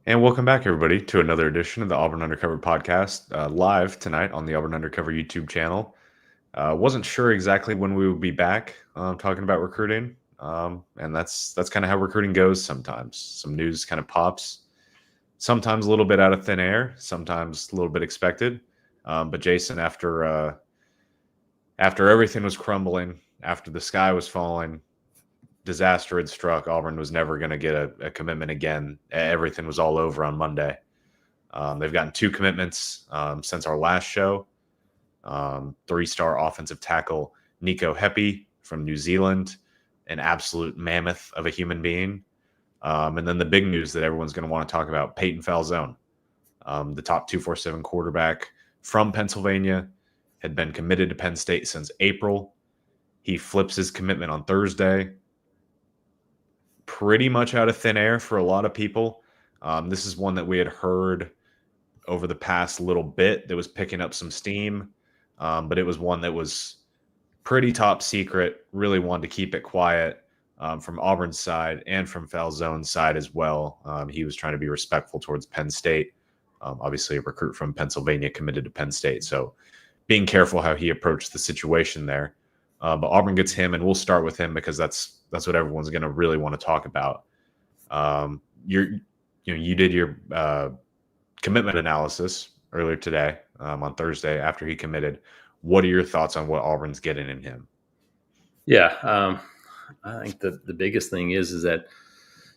And welcome back, everybody, to another edition of the Auburn Undercover podcast, live tonight on the Auburn Undercover YouTube channel. Wasn't sure exactly when we would be back talking about recruiting, and that's kind of how recruiting goes sometimes. Some news kind of pops, sometimes a little bit out of thin air, sometimes a little bit expected. But Jason, after everything was crumbling, after the sky was falling, disaster had struck. Auburn was never going to get a commitment again. Everything was all over on Monday. They've gotten 2 commitments since our last show. 3-star offensive tackle Nico Heppy from New Zealand, an absolute mammoth of a human being. And then the big news that everyone's going to want to talk about, Peyton Falzone, the top 247 quarterback from Pennsylvania, had been committed to Penn State since April. He flips his commitment on Thursday. Pretty much out of thin air for a lot of people. This is one that we had heard over the past little bit that was picking up some steam, but it was one that was pretty top secret, really wanted to keep it quiet from Auburn's side and from Falzone's side as well. He was trying to be respectful towards Penn State, obviously a recruit from Pennsylvania committed to Penn State, so being careful how he approached the situation there. But Auburn gets him, and we'll start with him because that's what everyone's going to really want to talk about. You did your commitment analysis earlier today on Thursday after he committed. What are your thoughts on what Auburn's getting in him? Yeah, I think the biggest thing is that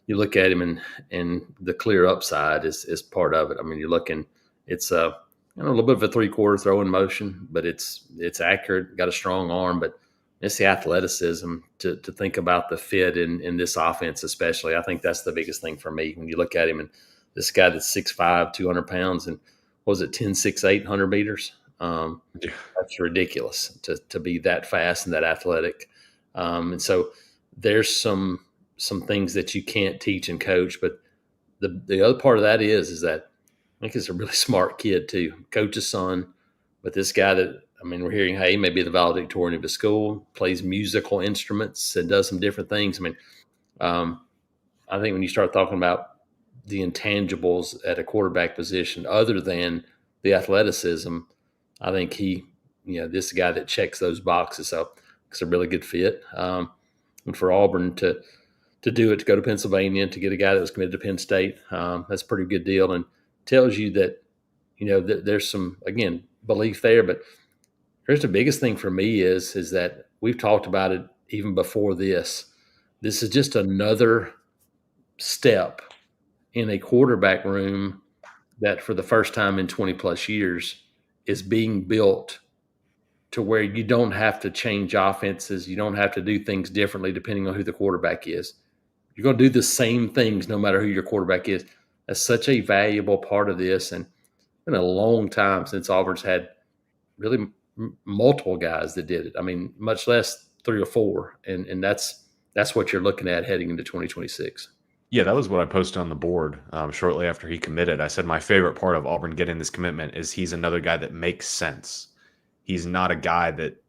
you look at him and the clear upside is part of it. I mean, you're looking, it's a little bit of a 3-quarter throw in motion, but it's accurate, got a strong arm, but it's the athleticism to think about the fit in this offense, especially. I think that's the biggest thing for me when you look at him. And this guy that's 6'5", 200 pounds, and what was it, 10.68, 100 meters? That's ridiculous to be that fast and that athletic. And so there's some things that you can't teach and coach. But the other part of that is that I think he's a really smart kid too. Coach's son, but this guy that, I mean, we're hearing, hey, he may be the valedictorian of his school, plays musical instruments and does some different things. I mean, I think when you start talking about the intangibles at a quarterback position, other than the athleticism, I think this is a guy that checks those boxes. So it's a really good fit. And for Auburn to do it, to go to Pennsylvania, to get a guy that was committed to Penn State, that's a pretty good deal, and tells you that, that there's some, again, belief there. But here's the biggest thing for me is that we've talked about it even before this. This is just another step in a quarterback room that for the first time in 20 plus years is being built to where you don't have to change offenses. You don't have to do things differently depending on who the quarterback is. You're going to do the same things no matter who your quarterback is. That's such a valuable part of this. And it's been a long time since Auburn's had really multiple guys that did it. I mean, much less 3 or 4. And that's what you're looking at heading into 2026. Yeah, that was what I posted on the board shortly after he committed. I said my favorite part of Auburn getting this commitment is he's another guy that makes sense. He's not a guy that,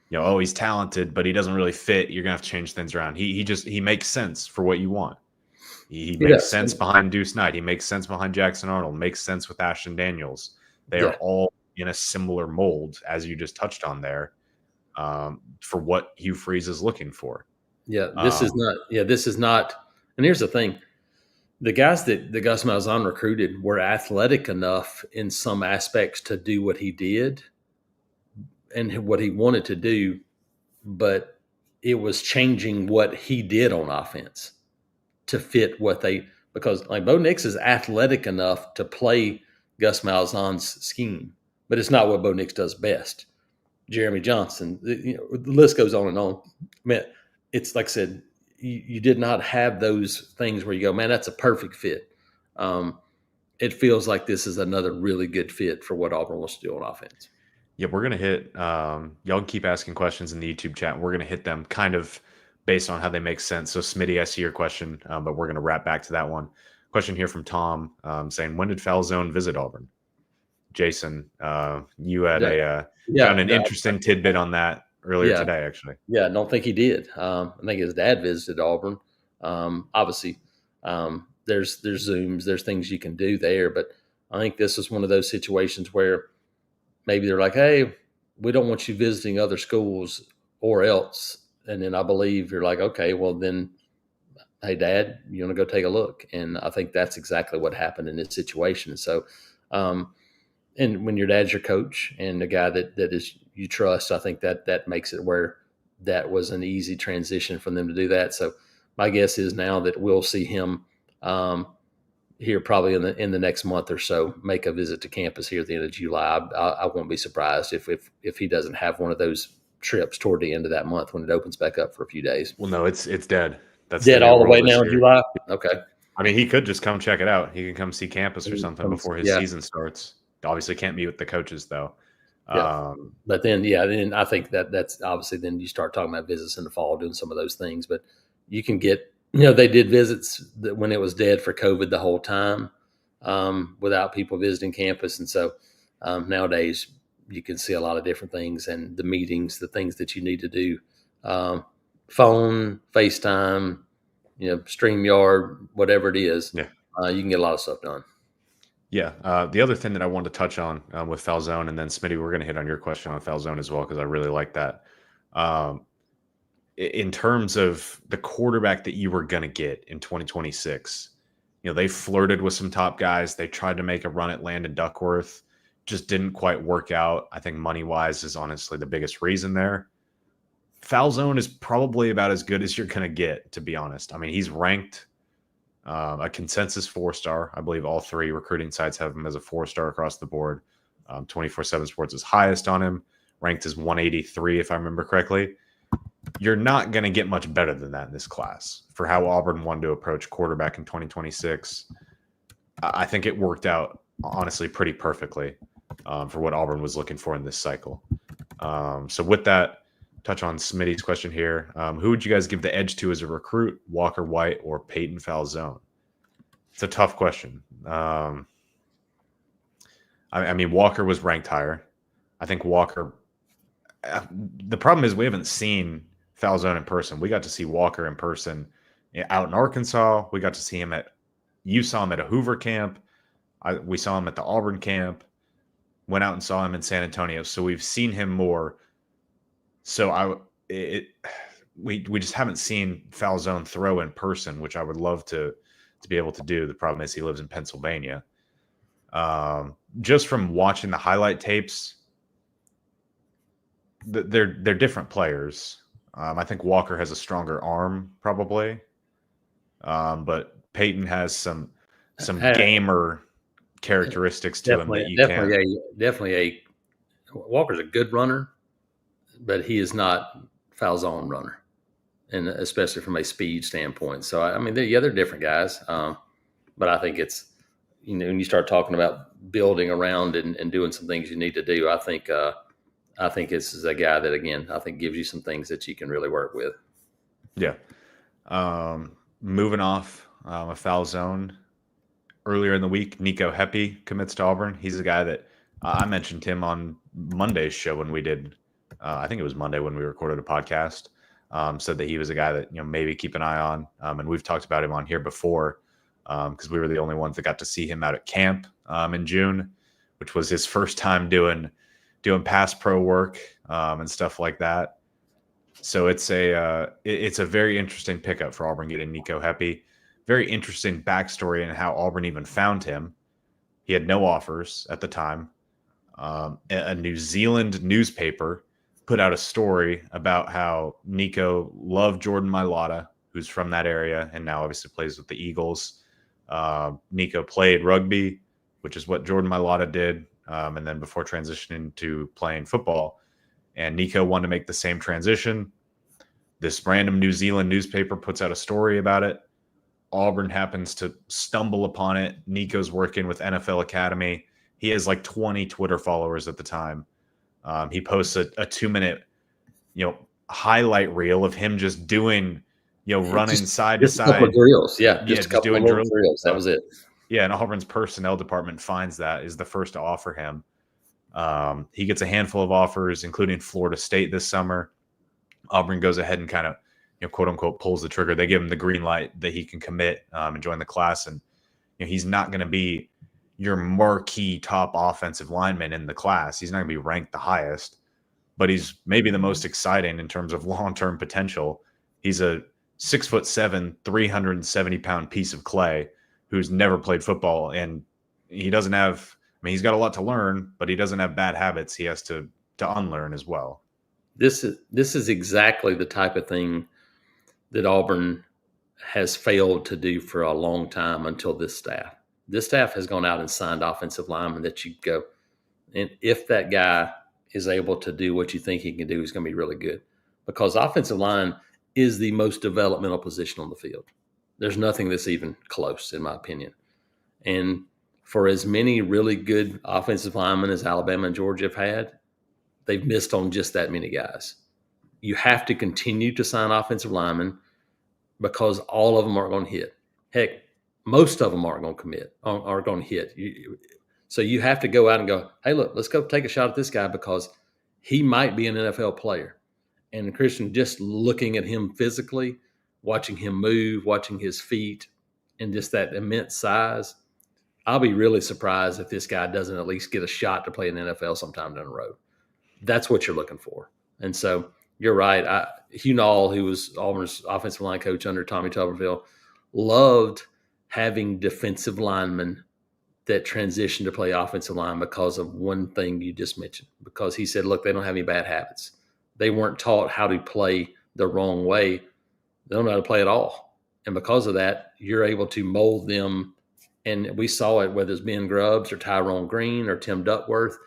he's talented, but he doesn't really fit. You're going to have to change things around. He makes sense for what you want. He makes sense behind Deuce Knight. He makes sense behind Jackson Arnold. Makes sense with Ashton Daniels. They are all in a similar mold, as you just touched on there, for what Hugh Freeze is looking for. This is not. And here's the thing. The guys that Gus Malzahn recruited were athletic enough in some aspects to do what he did and what he wanted to do, but it was changing what he did on offense to fit because like Bo Nix is athletic enough to play Gus Malzahn's scheme, but it's not what Bo Nix does best. Jeremy Johnson, the list goes on and on. I mean, it's like I said, you did not have those things where you go, man, that's a perfect fit. It feels like this is another really good fit for what Auburn wants to do on offense. Yeah, we're going to hit y'all can keep asking questions in the YouTube chat. We're going to hit them kind of based on how they make sense. So, Smitty, I see your question, but we're going to wrap back to that one. Question here from Tom saying, when did Falzone visit Auburn? Jason, you had found an interesting tidbit on that earlier today, actually. Yeah, I don't think he did. I think his dad visited Auburn. Obviously, the there's Zooms, there's things you can do there. But I think this is one of those situations where maybe they're like, hey, we don't want you visiting other schools or else. And then I believe you're like, okay, well then, hey, Dad, you want to go take a look? And I think that's exactly what happened in this situation. So, and when your dad's your coach and the guy that is you trust, I think that makes it where that was an easy transition for them to do that. So my guess is now that we'll see him here probably in the next month or so make a visit to campus here at the end of July. I won't be surprised if he doesn't have one of those trips toward the end of that month when it opens back up for a few days. Well, no, it's dead. That's dead all the way now in July. Okay. I mean, he could just come check it out. He can come see campus or something before his season starts. Obviously, can't meet with the coaches though. Yeah. But then I think that's obviously then you start talking about visits in the fall, doing some of those things. But you can get, they did visits when it was dead for COVID the whole time without people visiting campus. And so nowadays you can see a lot of different things and the meetings, the things that you need to do, phone, FaceTime, StreamYard, whatever it is. Yeah. You can get a lot of stuff done. Yeah. The other thing that I wanted to touch on with Falzone, and then Smitty, we're going to hit on your question on Falzone as well, because I really like that. In terms of the quarterback that you were going to get in 2026, they flirted with some top guys. They tried to make a run at Landon Duckworth, just didn't quite work out. I think money-wise is honestly the biggest reason there. Falzone is probably about as good as you're going to get, to be honest. I mean, he's ranked a consensus 4-star. I believe all three recruiting sites have him as a 4-star across the board. 24/7 Sports is highest on him, ranked as 183, if I remember correctly. You're not going to get much better than that in this class for how Auburn wanted to approach quarterback in 2026. I think it worked out, honestly, pretty perfectly for what Auburn was looking for in this cycle. So with that, touch on Smitty's question here. Who would you guys give the edge to as a recruit, Walker White or Peyton Falzone? It's a tough question. I mean, Walker was ranked higher. I think Walker the problem is we haven't seen Falzone in person. We got to see Walker in person out in Arkansas. We got to see him you saw him at a Hoover camp. We saw him at the Auburn camp, went out and saw him in San Antonio. So we've seen him more. So we just haven't seen Falzone throw in person, which I would love to be able to do. The problem is he lives in Pennsylvania. Just from watching the highlight tapes, they're different players. I think Walker has a stronger arm, probably, but Peyton has some gamer characteristics to him that you definitely Walker's a good runner, but he is not Falzone runner, and especially from a speed standpoint. So I mean, they're different guys, but I think it's when you start talking about building around and doing some things you need to do, I think this is a guy that, again, I think gives you some things that you can really work with. Yeah. Moving off a Falzone, earlier in the week, Nico Heppy commits to Auburn. He's a guy that I mentioned him on Monday's show when we did. I think it was Monday when we recorded a podcast. Said that he was a guy that maybe keep an eye on, and we've talked about him on here before because we were the only ones that got to see him out at camp in June, which was his first time doing pass pro work and stuff like that. So it's a very interesting pickup for Auburn getting Nico Heppy. Very interesting backstory in how Auburn even found him. He had no offers at the time. A New Zealand newspaper put out a story about how Nico loved Jordan Mailata, who's from that area and now obviously plays with the Eagles. Nico played rugby, which is what Jordan Mailata did. And then before transitioning to playing football, and Nico wanted to make the same transition. This random New Zealand newspaper puts out a story about it. Auburn happens to stumble upon it. Nico's working with NFL Academy. He has like 20 Twitter followers at the time. He posts a 2-minute, highlight reel of him just doing, running side to side. A couple of drills. Yeah. Just a couple of drills. That was it. Yeah, and Auburn's personnel department finds that, is the first to offer him. He gets a handful of offers, including Florida State this summer. Auburn goes ahead and kind of quote unquote, pulls the trigger. They give him the green light that he can commit and join the class. And he's not going to be your marquee top offensive lineman in the class. He's not going to be ranked the highest, but he's maybe the most exciting in terms of long-term potential. He's a 6'7", 370-pound piece of clay who's never played football, and he doesn't have. I mean, he's got a lot to learn, but he doesn't have bad habits. He has to unlearn as well. This is exactly the type of thing that Auburn has failed to do for a long time until this staff. This staff has gone out and signed offensive linemen that you go, and if that guy is able to do what you think he can do, he's going to be really good. Because offensive line is the most developmental position on the field. There's nothing that's even close, in my opinion. And for as many really good offensive linemen as Alabama and Georgia have had, they've missed on just that many guys. You have to continue to sign offensive linemen because all of them aren't going to hit. Heck, most of them aren't going to commit, aren't going to hit. So you have to go out and go, hey, look, let's go take a shot at this guy because he might be an NFL player. And Christian, just looking at him physically, watching him move, watching his feet, and just that immense size, I'll be really surprised if this guy doesn't at least get a shot to play in the NFL sometime down the road. That's what you're looking for. And so you're right. Hugh Nall, who was Auburn's offensive line coach under Tommy Tuberville, loved having defensive linemen that transitioned to play offensive line because of one thing you just mentioned. Because he said, look, they don't have any bad habits. They weren't taught how to play the wrong way. They don't know how to play at all. And because of that, you're able to mold them. And we saw it, whether it's Ben Grubbs or Tyrone Green or Tim Duckworth,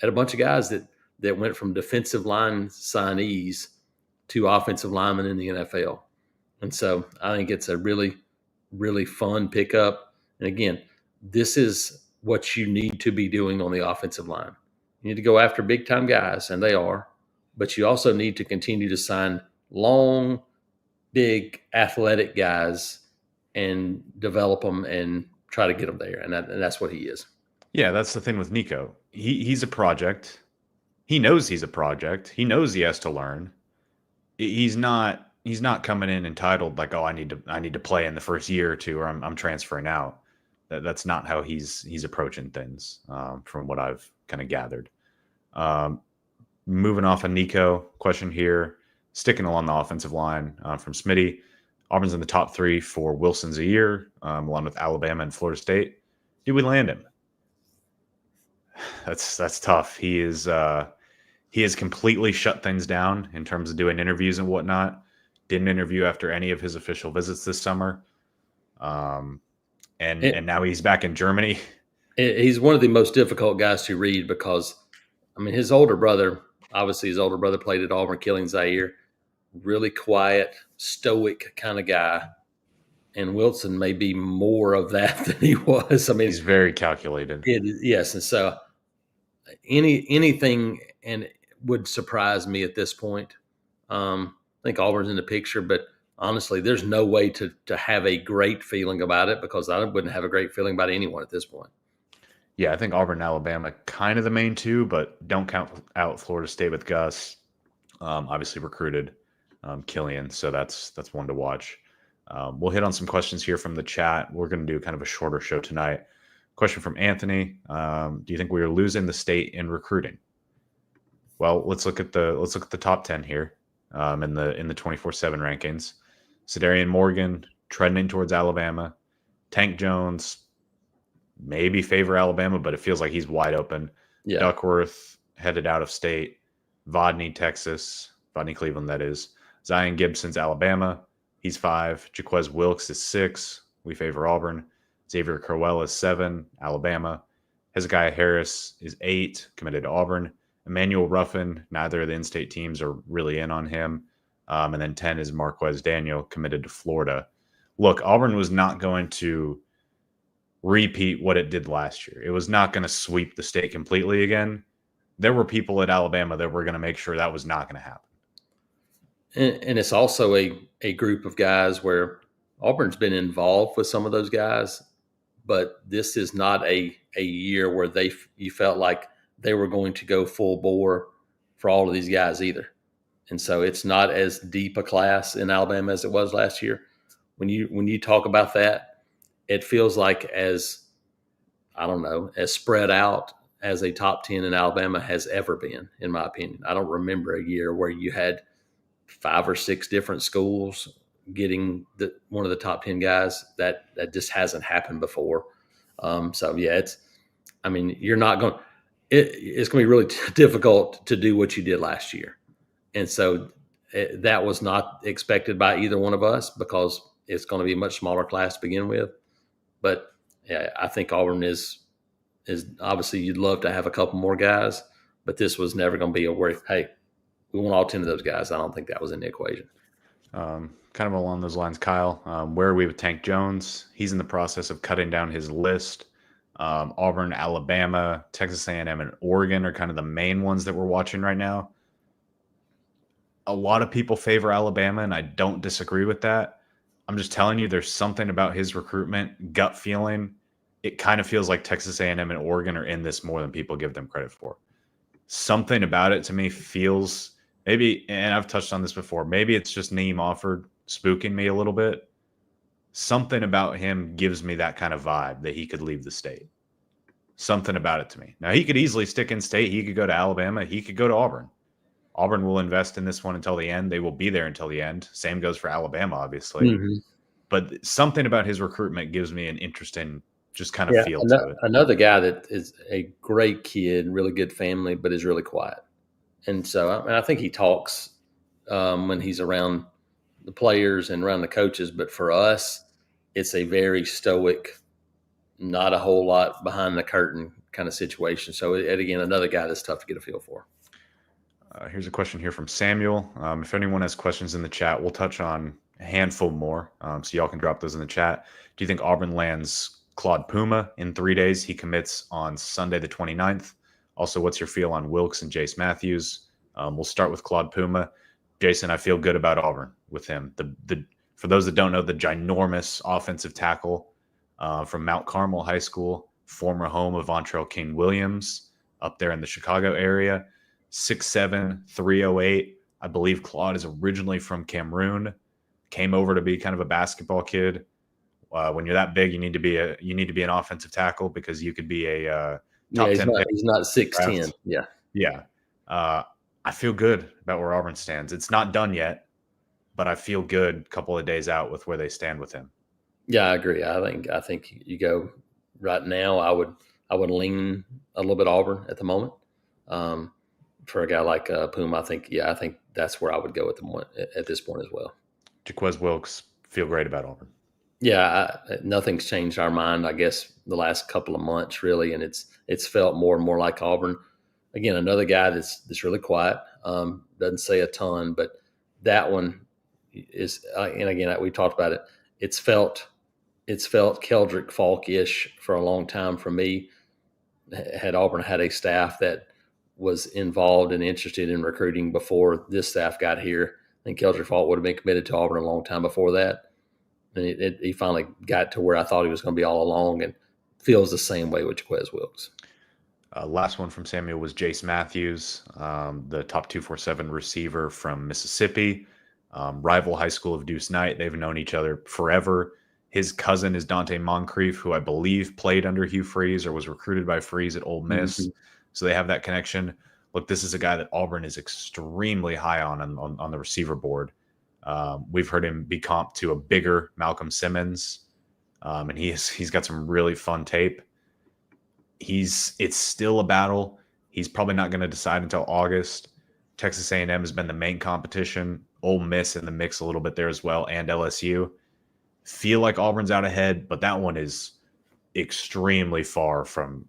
at a bunch of guys that went from defensive line signees to offensive linemen in the NFL. And so I think it's a really, really fun pickup. And again, this is what you need to be doing on the offensive line. You need to go after big-time guys, and they are, but you also need to continue to sign long, big, athletic guys and develop them and try to get them there, and that's what he is. Yeah, that's the thing with Nico. He's a project. He knows he's a project. He knows he has to learn. He's not coming in entitled like, oh, I need to play in the first year or two, or I'm transferring out. That's not how he's approaching things, from what I've kind of gathered. Moving off of Nico, question here, sticking along the offensive line from Smitty. Auburn's in the top 3 for Wilson's a year, along with Alabama and Florida State. Did we land him? That's tough. He has completely shut things down in terms of doing interviews and whatnot. Didn't interview after any of his official visits this summer. And now he's back in Germany. He's one of the most difficult guys to read because, I mean, his older brother played at Auburn, Killing Zaire. Really quiet, stoic kind of guy. And Wilson may be more of that than he was. I mean, he's very calculated. Yes. And so anything and would surprise me at this point. I think Auburn's in the picture, but honestly, there's no way to have a great feeling about it because I wouldn't have a great feeling about anyone at this point. Yeah, I think Auburn and Alabama kind of the main two, but don't count out Florida State with Gus. Obviously recruited Killian, so that's one to watch. We'll hit on some questions here from the chat. We're going to do kind of a shorter show tonight. Question from Anthony: do you think we are losing the state in recruiting? Well, let's look at the top 10 here in the 24/7 rankings. Cedarian Morgan trending towards Alabama. Tank Jones maybe favor Alabama, but it feels like he's wide open. Yeah. Duckworth headed out of state. Vodney, Texas. Vodney, Cleveland, that is. Zion Gibson's Alabama. He's 5. Jaquez Wilkes is 6. We favor Auburn. Xavier Crowell is 7. Alabama. Hezekiah Harris is 8. Committed to Auburn. Emmanuel Ruffin. Neither of the in-state teams are really in on him. And then 10 is Marquez Daniel, committed to Florida. Look, Auburn was not going to repeat what it did last year. It was not going to sweep the state completely again. There were people at Alabama that were going to make sure that was not going to happen. And it's also a group of guys where Auburn's been involved with some of those guys, but this is not a year where you felt like they were going to go full bore for all of these guys either. And so it's not as deep a class in Alabama as it was last year. When you talk about that, it feels like as spread out as a top 10 in Alabama has ever been, in my opinion. I don't remember a year where you had 5 or 6 different schools getting one of the top 10 guys. That just hasn't happened before. So yeah, you're not going. It's going to be really difficult to do what you did last year, and so that was not expected by either one of us because it's going to be a much smaller class to begin with. But yeah, I think Auburn is obviously you'd love to have a couple more guys, but this was never going to be a where, hey, we want all 10 of those guys. I don't think that was in the equation. Kind of along those lines, Kyle, where are we with Tank Jones? He's in the process of cutting down his list. Auburn, Alabama, Texas A&M, and Oregon are kind of the main ones that we're watching right now. A lot of people favor Alabama, and I don't disagree with that. I'm just telling you, there's something about his recruitment, gut feeling. It kind of feels like Texas A&M and Oregon are in this more than people give them credit for. Something about it to me feels maybe, and I've touched on this before, maybe it's just Neem Offord spooking me a little bit. Something about him gives me that kind of vibe that he could leave the state. Something about it to me. Now, he could easily stick in state. He could go to Alabama. He could go to Auburn. Auburn will invest in this one until the end. They will be there until the end. Same goes for Alabama, obviously. Mm-hmm. But something about his recruitment gives me an interesting just kind of feel to it. Another guy that is a great kid, really good family, but is really quiet. And so I think he talks when he's around the players and around the coaches. But for us, it's a very stoic, not a whole lot behind the curtain kind of situation. So, again, another guy that's tough to get a feel for. Here's a question here from Samuel. If anyone has questions in the chat, we'll touch on a handful more. So y'all can drop those in the chat. Do you think Auburn lands Claude Puma in 3 days? He commits on Sunday the 29th. Also, what's your feel on Wilkes and Jace Matthews? We'll start with Claude Puma. Jason, I feel good about Auburn with him. For those that don't know, the ginormous offensive tackle from Mount Carmel High School, former home of Vontrell King Williams, up there in the Chicago area. 6'7", 308. I believe Claude is originally from Cameroon. Came over to be kind of a basketball kid. When you're that big, you need to be an offensive tackle because you could be a top 10. He's not 6'10". Yeah. I feel good about where Auburn stands. It's not done yet, but I feel good a couple of days out with where they stand with him. Yeah, I agree. I think you go right now. I would lean a little bit Auburn at the moment. For a guy like Puma, I think that's where I would go at this point as well. Jaquez Wilkes, feel great about Auburn. Yeah, nothing's changed our mind, I guess, the last couple of months, really, and it's felt more and more like Auburn. Again, another guy that's really quiet, doesn't say a ton, but that one is, and again, we talked about it. It's felt Keldrick Falk-ish for a long time for me. Had Auburn had a staff that was involved and interested in recruiting before this staff got here, I think Keldrick Falk would have been committed to Auburn a long time before that. And he finally got to where I thought he was going to be all along, and feels the same way with Jaquez Wilkes. Last one from Samuel was Jace Matthews, the top 247 receiver from Mississippi, rival high school of Deuce Knight. They've known each other forever. His cousin is Dante Moncrief, who I believe played under Hugh Freeze or was recruited by Freeze at Ole Miss. Mm-hmm. So they have that connection. Look, this is a guy that Auburn is extremely high on the receiver board. We've heard him be comped to a bigger Malcolm Simmons, and he's got some really fun tape. It's still a battle. He's probably not going to decide until August. Texas A&M has been the main competition. Ole Miss in the mix a little bit there as well, and LSU. Feel like Auburn's out ahead, but that one is extremely far from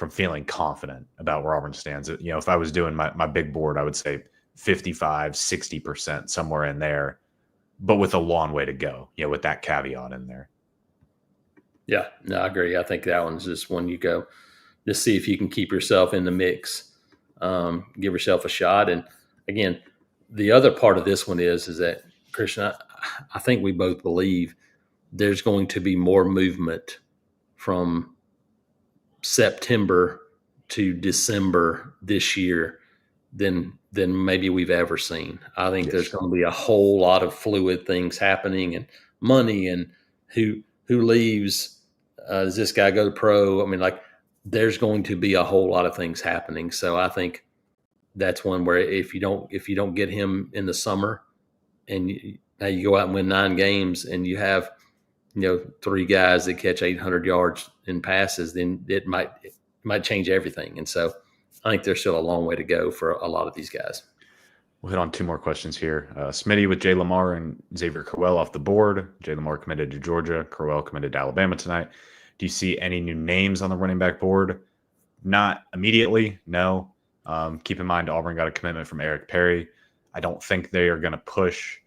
feeling confident about where Auburn stands. You know, if I was doing my big board, I would say 55, 60%, somewhere in there, but with a long way to go, with that caveat in there. Yeah, no, I agree. I think that one's just one you go, just see if you can keep yourself in the mix, give yourself a shot. And again, the other part of this one is that, Christian, I think we both believe there's going to be more movement from September to December this year than maybe we've ever seen. I think there's Yes. going to be a whole lot of fluid things happening, and money, and who leaves. Does this guy go pro? I mean, like, there's going to be a whole lot of things happening. So I think that's one where if you don't get him in the summer, and now you go out and win 9 games, and you have 3 guys that catch 800 yards in passes, then it might change everything. And so I think there's still a long way to go for a lot of these guys. We'll hit on 2 more questions here. Smitty with Jay Lamar and Xavier Crowell off the board. Jay Lamar committed to Georgia. Crowell committed to Alabama tonight. Do you see any new names on the running back board? Not immediately, no. Keep in mind, Auburn got a commitment from Eric Perry. I don't think they are going to push.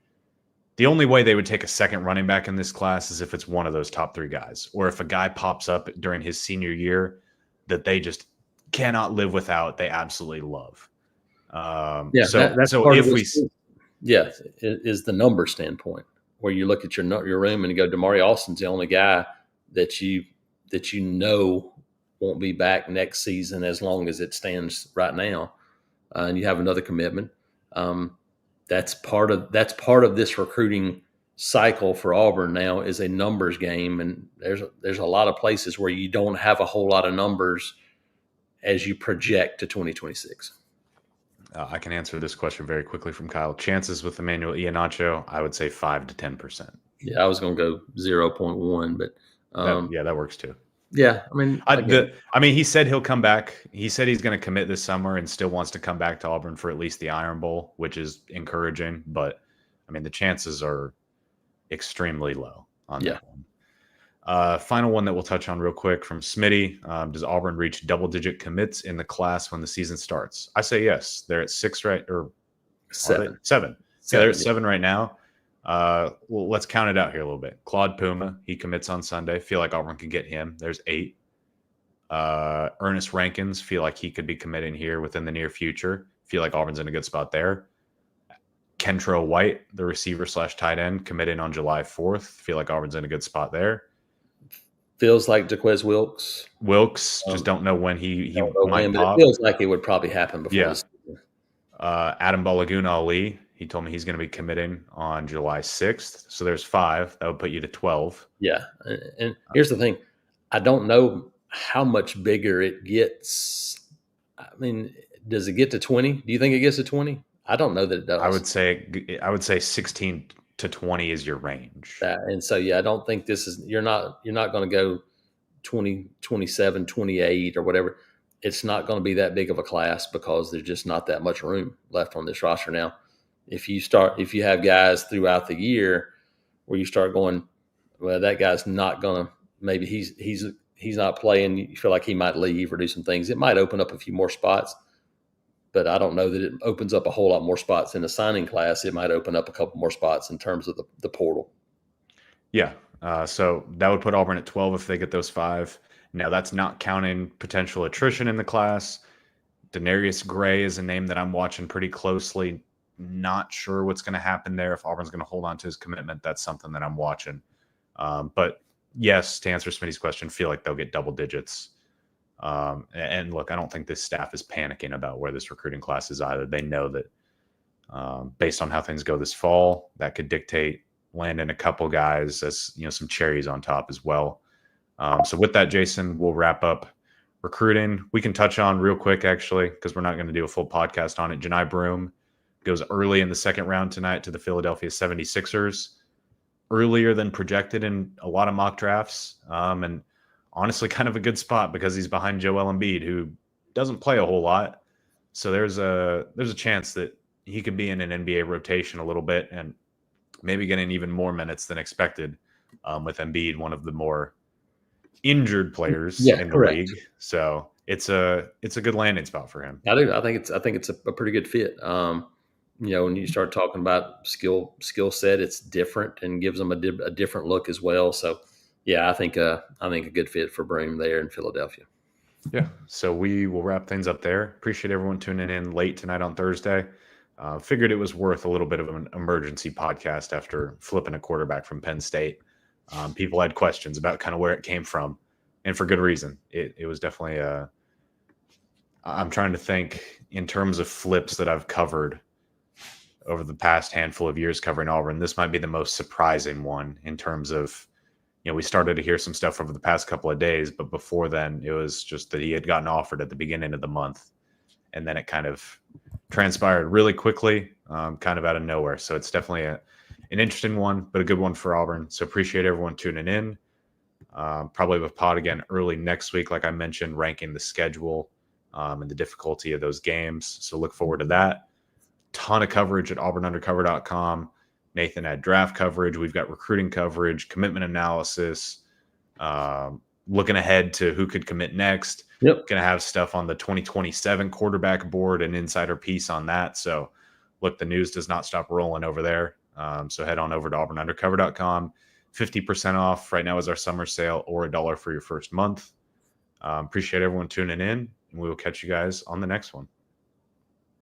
The only way they would take a second running back in this class is if it's one of those top 3 guys, or if a guy pops up during his senior year that they just cannot live without, they absolutely love. That's so part if of we, this. Yeah, is the number standpoint, where you look at your room and you go, Damari Alston's the only guy that you won't be back next season as long as it stands right now, and you have another commitment. That's part of this recruiting cycle for Auburn now, is a numbers game, and there's a lot of places where you don't have a whole lot of numbers as you project to 2026. I can answer this question very quickly from Kyle. Chances with Emmanuel Iheanacho, I would say 5 to 10%. Yeah, I was going to go 0.1, but that works too. Yeah, I mean, he said he'll come back. He said he's going to commit this summer and still wants to come back to Auburn for at least the Iron Bowl, which is encouraging. But I mean, the chances are extremely low on that one. Final one that we'll touch on real quick from Smitty. Does Auburn reach double-digit commits in the class when the season starts? I say yes. They're at 6, right? Or 7. 7. Yeah, they're at 7 right now. Well, let's count it out here a little bit. Claude Puma, he commits on Sunday. Feel like Auburn could get him. There's 8. Ernest Rankins, feel like he could be committing here within the near future. Feel like Auburn's in a good spot there. Kentrell White, the receiver / tight end, committing on July 4th. Feel like Auburn's in a good spot there. Feels like Jaquez Wilkes. Just don't know when he might pop. It feels like it would probably happen before this season. Adam Balagoon Ali, he told me he's going to be committing on July 6th. So there's 5. That would put you to 12. Yeah. And here's the thing. I don't know how much bigger it gets. I mean, does it get to 20? Do you think it gets to 20? I don't know that it does. I would say 16 to 20 is your range. And so, I don't think this is, you're not going to go 20, 27, 28 or whatever. It's not going to be that big of a class because there's just not that much room left on this roster. Now, if you have guys throughout the year where you start going, well, that guy's not going to, maybe he's not playing, you feel like he might leave or do some things, it might open up a few more spots. But I don't know that it opens up a whole lot more spots in the signing class. It might open up a couple more spots in terms of the portal. Yeah. So that would put Auburn at 12 if they get those 5. Now, that's not counting potential attrition in the class. Denarius Gray is a name that I'm watching pretty closely. Not sure what's going to happen there. If Auburn's going to hold on to his commitment, that's something that I'm watching. But yes, to answer Smitty's question, feel like they'll get double digits. And look, I don't think this staff is panicking about where this recruiting class is either. They know that based on how things go this fall, that could dictate landing a couple guys as some cherries on top as well. So with that, Jason, we'll wrap up recruiting. We can touch on real quick, actually, because we're not going to do a full podcast on it. Janai Broome goes early in the second round tonight to the Philadelphia 76ers, earlier than projected in a lot of mock drafts. And honestly, kind of a good spot because he's behind Joel Embiid, who doesn't play a whole lot. So there's a chance that he could be in an NBA rotation a little bit and maybe getting even more minutes than expected with Embiid, one of the more injured players in the league. So it's a good landing spot for him. I do. I think it's a pretty good fit. When you start talking about skill set, it's different and gives them a different look as well. So, yeah, I think a good fit for Broome there in Philadelphia. Yeah. So we will wrap things up there. Appreciate everyone tuning in late tonight on Thursday. Figured it was worth a little bit of an emergency podcast after flipping a quarterback from Penn State. People had questions about kind of where it came from, and for good reason. It was definitely I'm trying to think in terms of flips that I've covered over the past handful of years covering Auburn. This might be the most surprising one in terms of, we started to hear some stuff over the past couple of days, but before then it was just that he had gotten offered at the beginning of the month. And then it kind of transpired really quickly, kind of out of nowhere. So it's definitely an interesting one, but a good one for Auburn. So appreciate everyone tuning in. Probably with pod again early next week, like I mentioned, ranking the schedule and the difficulty of those games. So look forward to that. Ton of coverage at auburnundercover.com. Nathan had draft coverage. We've got recruiting coverage, commitment analysis, looking ahead to who could commit next. Yep. Going to have stuff on the 2027 quarterback board, an insider piece on that. So look, the news does not stop rolling over there. So head on over to auburnundercover.com. 50% off right now is our summer sale, or $1 for your first month. Appreciate everyone tuning in, and we will catch you guys on the next one.